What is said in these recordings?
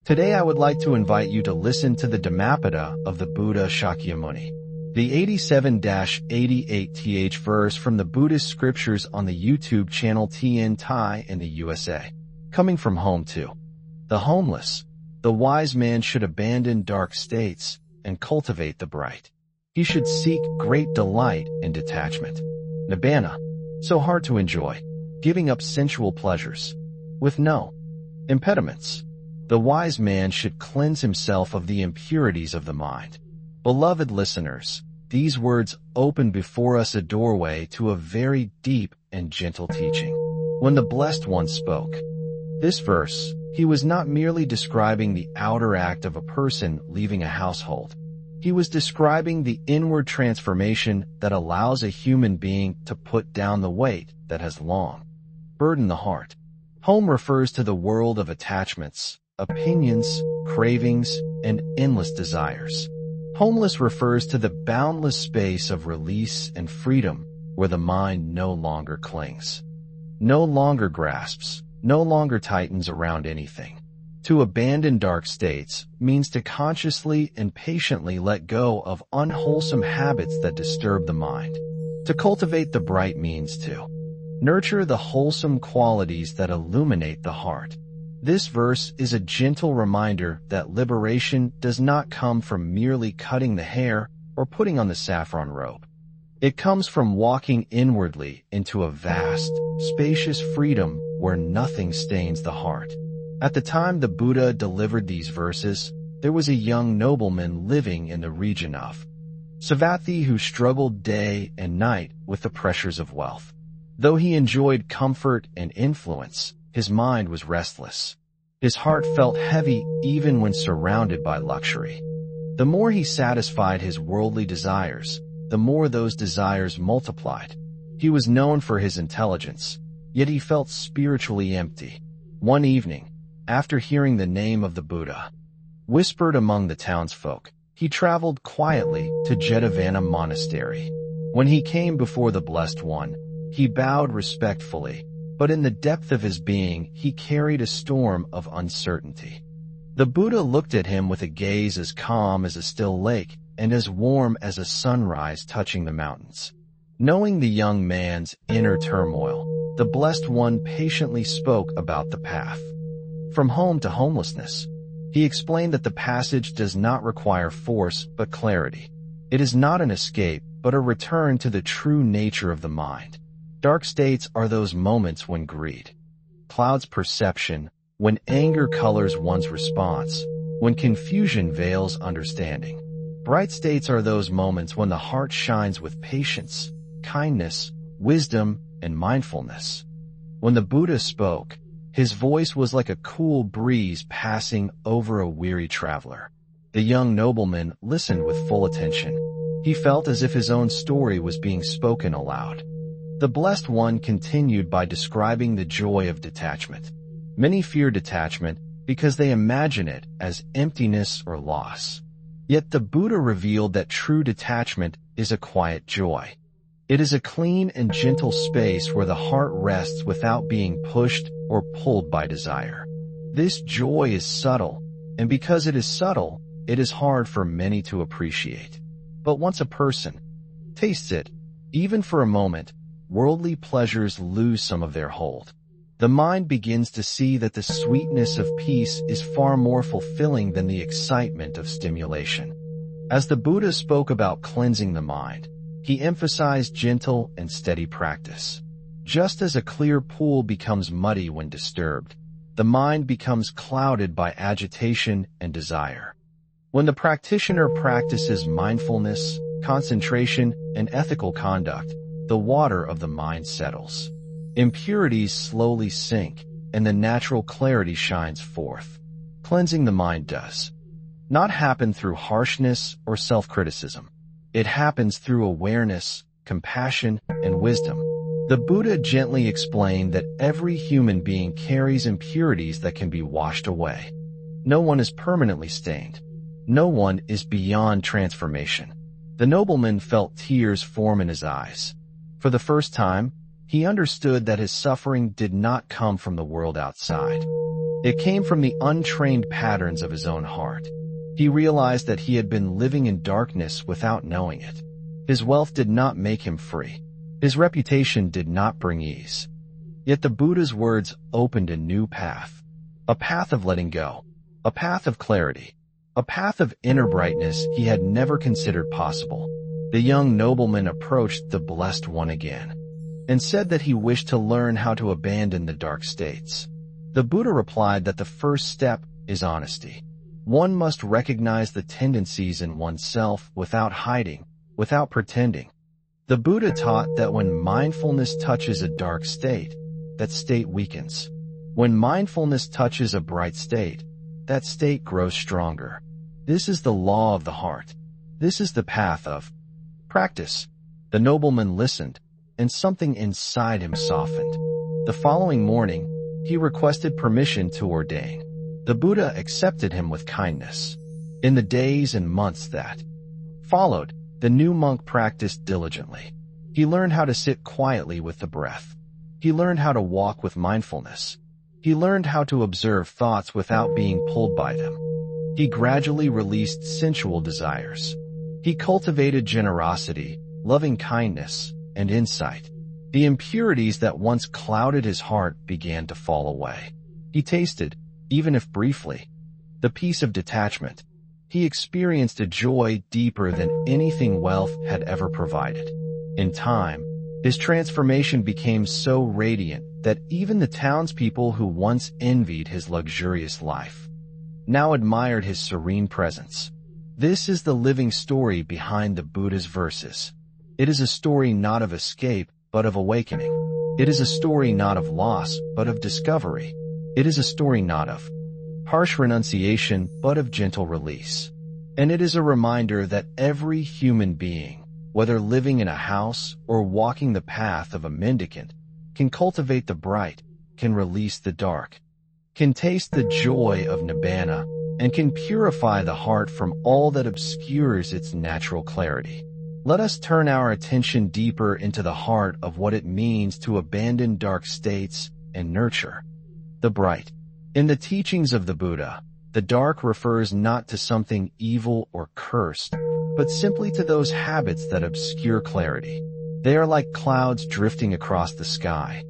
Today I would like to invite you to listen to the Dhammapada of the Buddha Shakyamuni, the 87-88th verse from the Buddhist scriptures on the YouTube channel TN Thai in the USA. Coming from home to the homeless, the wise man should abandon dark states and cultivate the bright. He should seek great delight in detachment. Nibbana, so hard to enjoy, giving up sensual pleasures, with no impediments. The wise man should cleanse himself of the impurities of the mind. Beloved listeners, these words open before us a doorway to a very deep and gentle teaching. When the Blessed One spoke this verse, he was not merely describing the outer act of a person leaving a household. He was describing the inward transformation that allows a human being to put down the weight that has long burdened the heart. Home refers to the world of attachments, opinions, cravings, and endless desires. Homeless refers to the boundless space of release and freedom where the mind no longer clings, no longer grasps, no longer tightens around anything. To abandon dark states means to consciously and patiently let go of unwholesome habits that disturb the mind. To cultivate the bright means to nurture the wholesome qualities that illuminate the heart. This verse is a gentle reminder that liberation does not come from merely cutting the hair or putting on the saffron robe. It comes from walking inwardly into a vast, spacious freedom where nothing stains the heart. At the time the Buddha delivered these verses, there was a young nobleman living in the region of Savatthi who struggled day and night with the pressures of wealth. Though he enjoyed comfort and influence, his mind was restless. His heart felt heavy even when surrounded by luxury. The more he satisfied his worldly desires, the more those desires multiplied. He was known for his intelligence, yet he felt spiritually empty. One evening, after hearing the name of the Buddha whispered among the townsfolk, he traveled quietly to Jetavana Monastery. When he came before the Blessed One, he bowed respectfully, but in the depth of his being he carried a storm of uncertainty. The Buddha looked at him with a gaze as calm as a still lake and as warm as a sunrise touching the mountains. Knowing the young man's inner turmoil, the Blessed One patiently spoke about the path from home to homelessness. He explained that the passage does not require force but clarity. It is not an escape, but a return to the true nature of the mind. Dark states are those moments when greed clouds perception, when anger colors one's response, when confusion veils understanding. Bright states are those moments when the heart shines with patience, kindness, wisdom, and mindfulness. When the Buddha spoke, his voice was like a cool breeze passing over a weary traveler. The young nobleman listened with full attention. He felt as if his own story was being spoken aloud. The Blessed One continued by describing the joy of detachment. Many fear detachment because they imagine it as emptiness or loss. Yet the Buddha revealed that true detachment is a quiet joy. It is a clean and gentle space where the heart rests without being pushed or pulled by desire. This joy is subtle, and because it is subtle, it is hard for many to appreciate. But once a person tastes it, even for a moment, worldly pleasures lose some of their hold. The mind begins to see that the sweetness of peace is far more fulfilling than the excitement of stimulation. As the Buddha spoke about cleansing the mind, he emphasized gentle and steady practice. Just as a clear pool becomes muddy when disturbed, the mind becomes clouded by agitation and desire. When the practitioner practices mindfulness, concentration, and ethical conduct, the water of the mind settles. Impurities slowly sink, and the natural clarity shines forth. Cleansing the mind does not happen through harshness or self-criticism. It happens through awareness, compassion, and wisdom. The Buddha gently explained that every human being carries impurities that can be washed away. No one is permanently stained. No one is beyond transformation. The nobleman felt tears form in his eyes. For the first time, he understood that his suffering did not come from the world outside. It came from the untrained patterns of his own heart. He realized that he had been living in darkness without knowing it. His wealth did not make him free. His reputation did not bring ease. Yet the Buddha's words opened a new path. A path of letting go. A path of clarity. A path of inner brightness he had never considered possible. The young nobleman approached the Blessed One again and said that he wished to learn how to abandon the dark states. The Buddha replied that the first step is honesty. One must recognize the tendencies in oneself without hiding, without pretending. The Buddha taught that when mindfulness touches a dark state, that state weakens. When mindfulness touches a bright state, that state grows stronger. This is the law of the heart. This is the path of practice. The nobleman listened, and something inside him softened. The following morning, he requested permission to ordain. The Buddha accepted him with kindness. In the days and months that followed, the new monk practiced diligently. He learned how to sit quietly with the breath. He learned how to walk with mindfulness. He learned how to observe thoughts without being pulled by them. He gradually released sensual desires. He cultivated generosity, loving kindness, and insight. The impurities that once clouded his heart began to fall away. He tasted, even if briefly, the peace of detachment. He experienced a joy deeper than anything wealth had ever provided. In time, his transformation became so radiant that even the townspeople who once envied his luxurious life now admired his serene presence. This is the living story behind the Buddha's verses. It is a story not of escape, but of awakening. It is a story not of loss, but of discovery. It is a story not of harsh renunciation, but of gentle release. And it is a reminder that every human being, whether living in a house or walking the path of a mendicant, can cultivate the bright, can release the dark, can taste the joy of nibbana, and can purify the heart from all that obscures its natural clarity. Let us turn our attention deeper into the heart of what it means to abandon dark states and nurture the bright. In the teachings of the Buddha, the dark refers not to something evil or cursed, but simply to those habits that obscure clarity. They are like clouds drifting across the sky,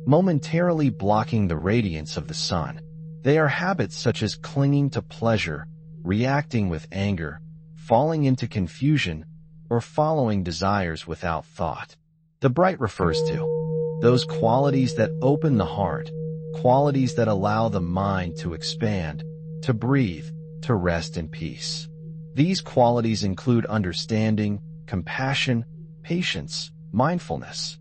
momentarily blocking the radiance of the sun. They are habits such as clinging to pleasure, reacting with anger, falling into confusion, or following desires without thought. The bright refers to those qualities that open the heart, qualities that allow the mind to expand, to breathe, to rest in peace. These qualities include understanding, compassion, patience, mindfulness,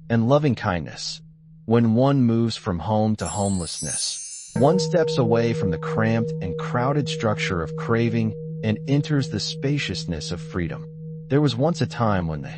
and loving kindness. When one moves from home to homelessness, one steps away from the cramped and crowded structure of craving and enters the spaciousness of freedom. There was once a time when the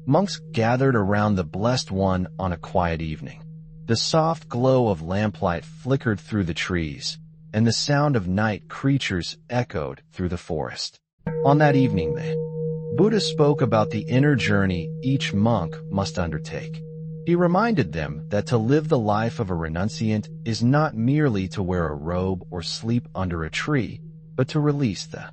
monks gathered around the Blessed One on a quiet evening. The soft glow of lamplight flickered through the trees, and the sound of night creatures echoed through the forest. On that evening, the Buddha spoke about the inner journey each monk must undertake. He reminded them that to live the life of a renunciant is not merely to wear a robe or sleep under a tree, but to release the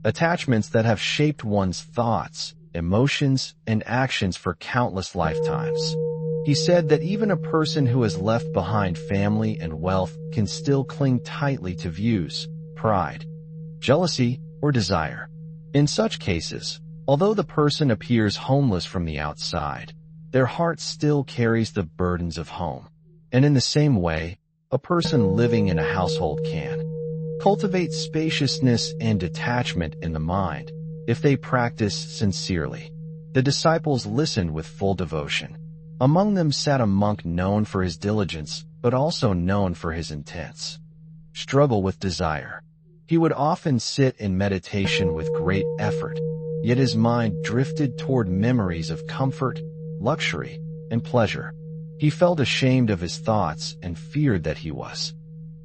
attachments that have shaped one's thoughts, emotions, and actions for countless lifetimes. He said that even a person who has left behind family and wealth can still cling tightly to views, pride, jealousy, or desire. In such cases, although the person appears homeless from the outside, their heart still carries the burdens of home. And in the same way, a person living in a household can cultivate spaciousness and detachment in the mind if they practice sincerely. The disciples listened with full devotion. Among them sat a monk known for his diligence, but also known for his intense struggle with desire. He would often sit in meditation with great effort, yet his mind drifted toward memories of comfort, luxury, and pleasure. He felt ashamed of his thoughts and feared that he was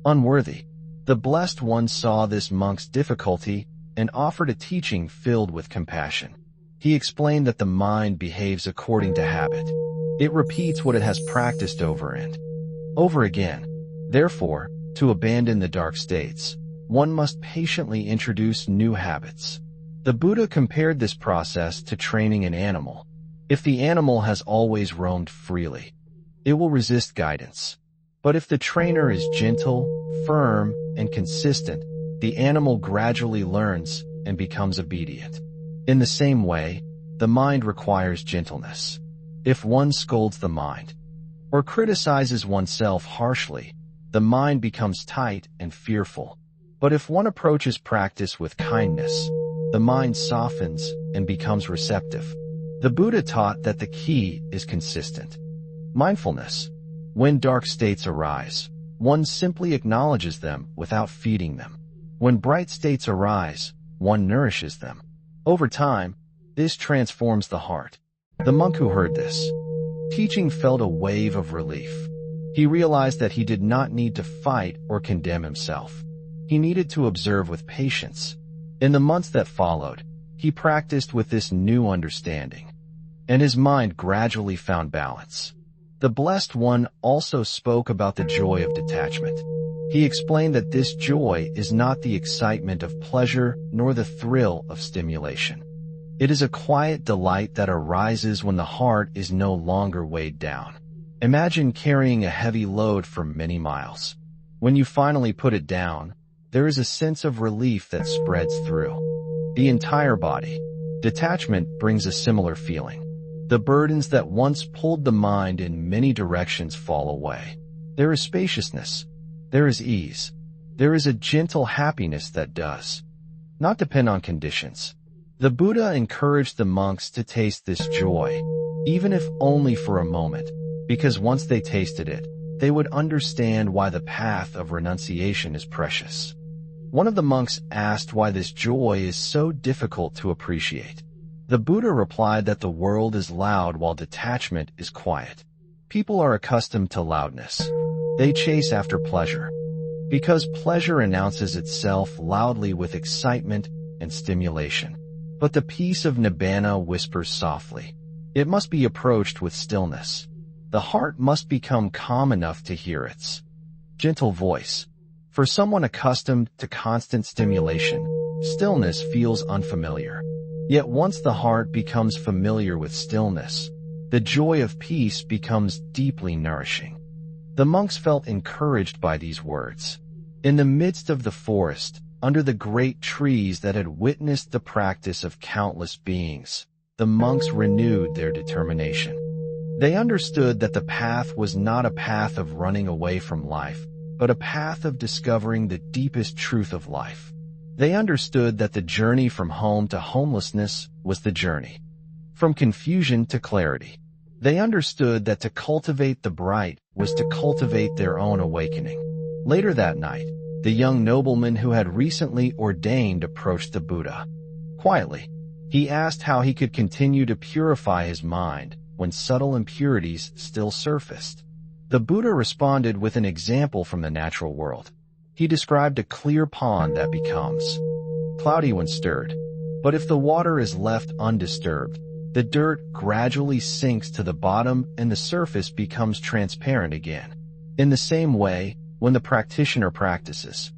unworthy. The Blessed One saw this monk's difficulty and offered a teaching filled with compassion. He explained that the mind behaves according to habit. It repeats what it has practiced over and over again. Therefore, To abandon the dark states, one must patiently introduce new habits. The Buddha compared this process to training an animal. If the animal has always roamed freely, it will resist guidance. But if the trainer is gentle, firm, and consistent, the animal gradually learns and becomes obedient. In the same way, the mind requires gentleness. If one scolds the mind, or criticizes oneself harshly, the mind becomes tight and fearful. But if one approaches practice with kindness, the mind softens and becomes receptive. The Buddha taught that the key is consistent mindfulness. When dark states arise, one simply acknowledges them without feeding them. When bright states arise, one nourishes them. Over time, this transforms the heart. The monk who heard this teaching felt a wave of relief. He realized that he did not need to fight or condemn himself. He needed to observe with patience. In the months that followed, he practiced with this new understanding, and his mind gradually found balance. The Blessed One also spoke about the joy of detachment. He explained that this joy is not the excitement of pleasure nor the thrill of stimulation. It is a quiet delight that arises when the heart is no longer weighed down. Imagine carrying a heavy load for many miles. When you finally put it down, there is a sense of relief that spreads through the entire body. Detachment brings a similar feeling. The burdens that once pulled the mind in many directions fall away. There is spaciousness. There is ease. There is a gentle happiness that does not depend on conditions. The Buddha encouraged the monks to taste this joy, even if only for a moment, because once they tasted it, they would understand why the path of renunciation is precious. One of the monks asked why this joy is so difficult to appreciate. The Buddha replied that the world is loud while detachment is quiet. People are accustomed to loudness. They chase after pleasure, because pleasure announces itself loudly with excitement and stimulation. But the peace of Nibbana whispers softly. It must be approached with stillness. The heart must become calm enough to hear its gentle voice. For someone accustomed to constant stimulation, stillness feels unfamiliar. Yet once the heart becomes familiar with stillness, the joy of peace becomes deeply nourishing. The monks felt encouraged by these words. In the midst of the forest, under the great trees that had witnessed the practice of countless beings, the monks renewed their determination. They understood that the path was not a path of running away from life, but a path of discovering the deepest truth of life. They understood that the journey from home to homelessness was the journey from confusion to clarity. They understood that to cultivate the bright was to cultivate their own awakening. Later that night, the young nobleman who had recently ordained approached the Buddha. Quietly, he asked how he could continue to purify his mind when subtle impurities still surfaced. The Buddha responded with an example from the natural world. He described a clear pond that becomes cloudy when stirred. But if the water is left undisturbed, the dirt gradually sinks to the bottom and the surface becomes transparent again. In the same way, when the practitioner practices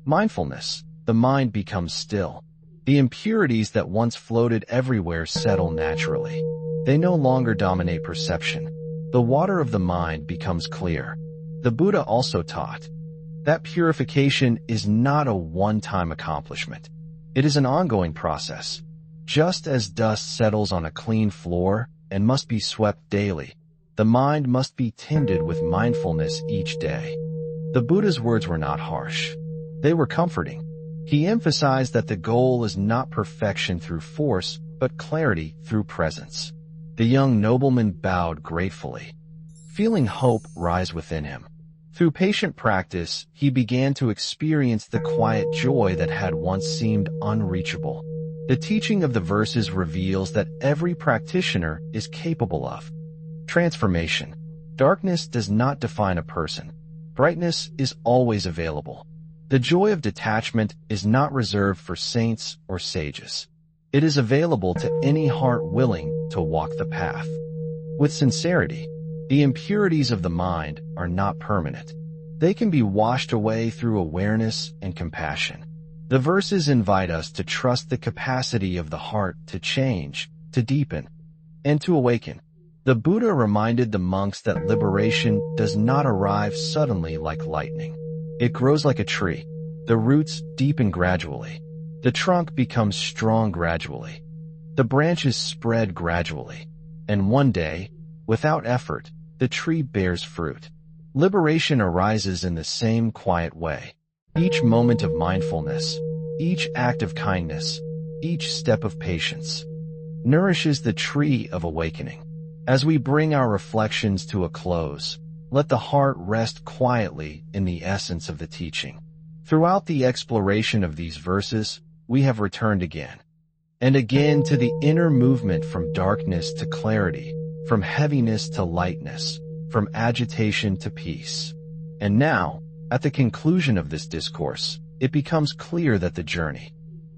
mindfulness, the mind becomes still. The impurities that once floated everywhere settle naturally. They no longer dominate perception. The water of the mind becomes clear. The Buddha also taught that purification is not a one-time accomplishment. It is an ongoing process. Just as dust settles on a clean floor and must be swept daily, the mind must be tended with mindfulness each day. The Buddha's words were not harsh. They were comforting. He emphasized that the goal is not perfection through force, but clarity through presence. The young nobleman bowed gratefully, feeling hope rise within him. Through patient practice, he began to experience the quiet joy that had once seemed unreachable. The teaching of the verses reveals that every practitioner is capable of transformation. Darkness does not define a person. Brightness is always available. The joy of detachment is not reserved for saints or sages. It is available to any heart willing to walk the path with sincerity. The impurities of the mind are not permanent. They can be washed away through awareness and compassion. The verses invite us to trust the capacity of the heart to change, to deepen, and to awaken. The Buddha reminded the monks that liberation does not arrive suddenly like lightning. It grows like a tree. The roots deepen gradually. The trunk becomes strong gradually. The branches spread gradually. And one day, without effort, the tree bears fruit. Liberation arises in the same quiet way. Each moment of mindfulness, each act of kindness, each step of patience, nourishes the tree of awakening. As we bring our reflections to a close, let the heart rest quietly in the essence of the teaching. Throughout the exploration of these verses, we have returned again and again to the inner movement from darkness to clarity, from heaviness to lightness, from agitation to peace. And now, at the conclusion of this discourse, it becomes clear that the journey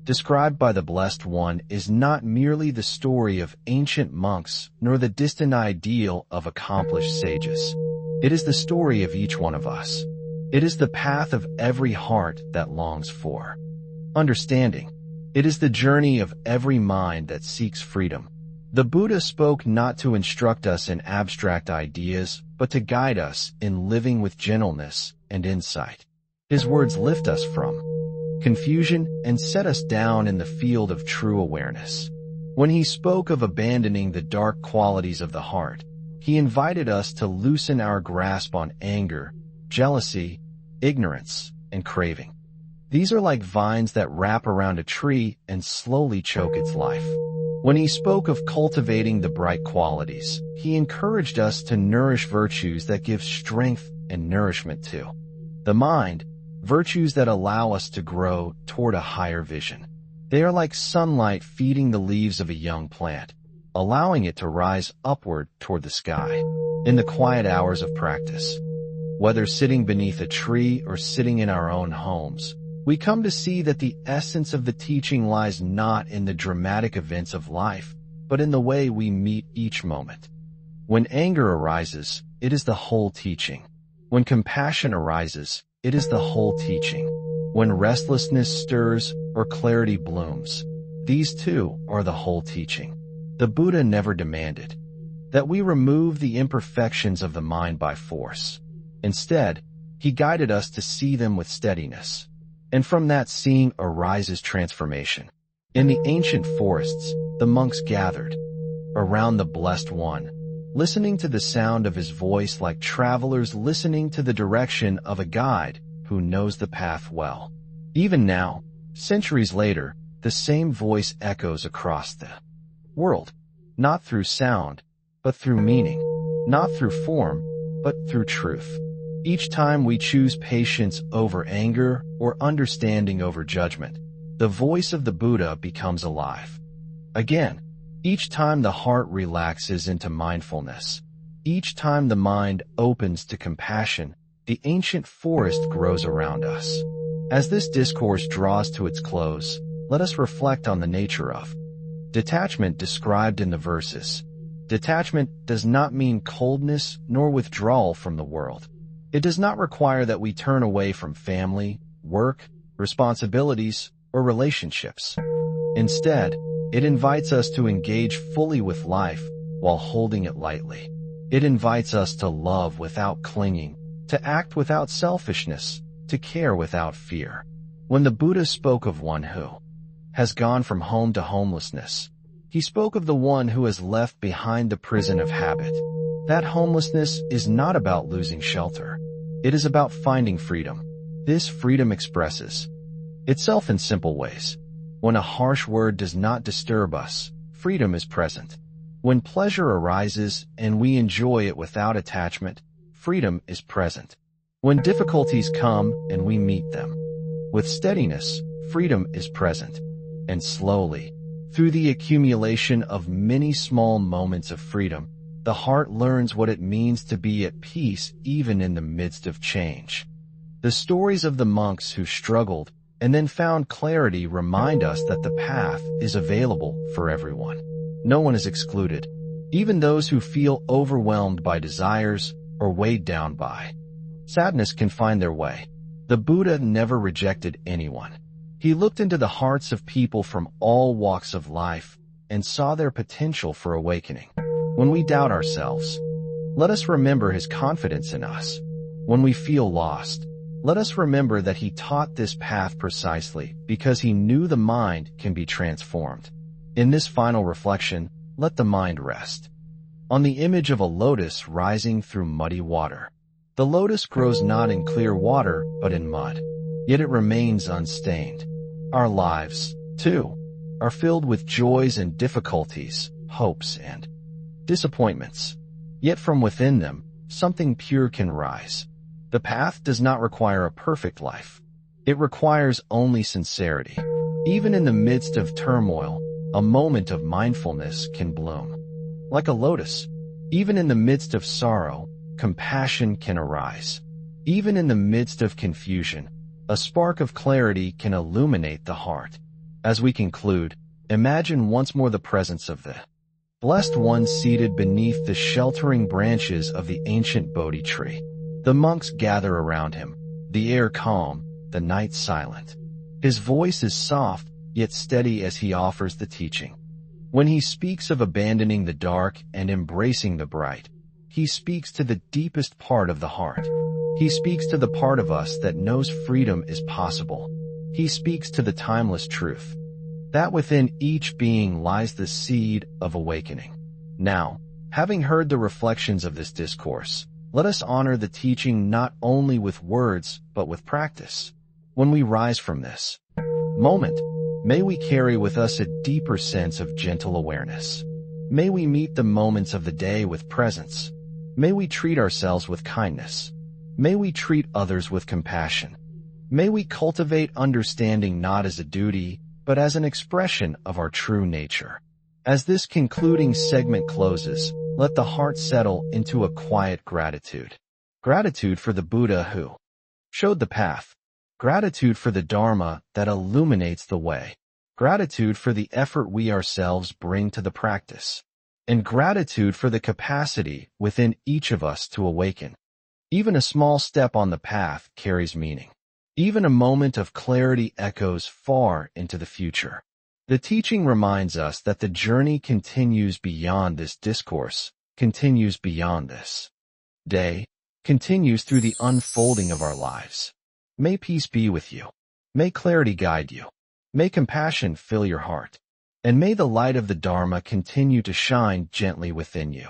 described by the Blessed One is not merely the story of ancient monks nor the distant ideal of accomplished sages. It is the story of each one of us. It is the path of every heart that longs for understanding. It is the journey of every mind that seeks freedom. The Buddha spoke not to instruct us in abstract ideas, but to guide us in living with gentleness and insight. His words lift us from confusion and set us down in the field of true awareness. When he spoke of abandoning the dark qualities of the heart, he invited us to loosen our grasp on anger, jealousy, ignorance, and craving. These are like vines that wrap around a tree and slowly choke its life. When he spoke of cultivating the bright qualities, he encouraged us to nourish virtues that give strength and nourishment to the mind, virtues that allow us to grow toward a higher vision. They are like sunlight feeding the leaves of a young plant, allowing it to rise upward toward the sky. In the quiet hours of practice, whether sitting beneath a tree or sitting in our own homes, we come to see that the essence of the teaching lies not in the dramatic events of life, but in the way we meet each moment. When anger arises, it is the whole teaching. When compassion arises, it is the whole teaching. When restlessness stirs or clarity blooms, these too are the whole teaching. The Buddha never demanded that we remove the imperfections of the mind by force. Instead, he guided us to see them with steadiness. And from that seeing arises transformation. In the ancient forests, the monks gathered around the Blessed One, listening to the sound of his voice like travelers listening to the direction of a guide who knows the path well. Even now, centuries later, the same voice echoes across the world, not through sound, but through meaning, not through form, but through truth. Each time we choose patience over anger or understanding over judgment, the voice of the Buddha becomes alive. Again, each time the heart relaxes into mindfulness, each time the mind opens to compassion, the ancient forest grows around us. As this discourse draws to its close, let us reflect on the nature of detachment described in the verses. Detachment does not mean coldness nor withdrawal from the world. It does not require that we turn away from family, work, responsibilities, or relationships. Instead, it invites us to engage fully with life while holding it lightly. It invites us to love without clinging, to act without selfishness, to care without fear. When the Buddha spoke of one who has gone from home to homelessness, he spoke of the one who has left behind the prison of habit. That homelessness is not about losing shelter. It is about finding freedom. This freedom expresses itself in simple ways. When a harsh word does not disturb us, freedom is present. When pleasure arises and we enjoy it without attachment, freedom is present. When difficulties come and we meet them with steadiness, freedom is present. And slowly, through the accumulation of many small moments of freedom, the heart learns what it means to be at peace even in the midst of change. The stories of the monks who struggled and then found clarity remind us that the path is available for everyone. No one is excluded, even those who feel overwhelmed by desires or weighed down by sadness can find their way. The Buddha never rejected anyone. He looked into the hearts of people from all walks of life and saw their potential for awakening. When we doubt ourselves, let us remember his confidence in us. When we feel lost, let us remember that he taught this path precisely because he knew the mind can be transformed. In this final reflection, let the mind rest on the image of a lotus rising through muddy water. The lotus grows not in clear water, but in mud, yet it remains unstained. Our lives, too, are filled with joys and difficulties, hopes and disappointments. Yet from within them, something pure can rise. The path does not require a perfect life. It requires only sincerity. Even in the midst of turmoil, a moment of mindfulness can bloom. Like a lotus, even in the midst of sorrow, compassion can arise. Even in the midst of confusion, a spark of clarity can illuminate the heart. As we conclude, imagine once more the presence of the Blessed One seated beneath the sheltering branches of the ancient Bodhi tree. The monks gather around him, the air calm, the night silent. His voice is soft, yet steady as he offers the teaching. When he speaks of abandoning the dark and embracing the bright, he speaks to the deepest part of the heart. He speaks to the part of us that knows freedom is possible. He speaks to the timeless truth, that within each being lies the seed of awakening. Now, having heard the reflections of this discourse, let us honor the teaching not only with words, but with practice. When we rise from this moment, may we carry with us a deeper sense of gentle awareness. May we meet the moments of the day with presence. May we treat ourselves with kindness. May we treat others with compassion. May we cultivate understanding not as a duty, but as an expression of our true nature. As this concluding segment closes, let the heart settle into a quiet gratitude. Gratitude for the Buddha who showed the path. Gratitude for the Dharma that illuminates the way. Gratitude for the effort we ourselves bring to the practice. And gratitude for the capacity within each of us to awaken. Even a small step on the path carries meaning. Even a moment of clarity echoes far into the future. The teaching reminds us that the journey continues beyond this discourse, continues beyond this day, continues through the unfolding of our lives. May peace be with you. May clarity guide you. May compassion fill your heart. And may the light of the Dharma continue to shine gently within you.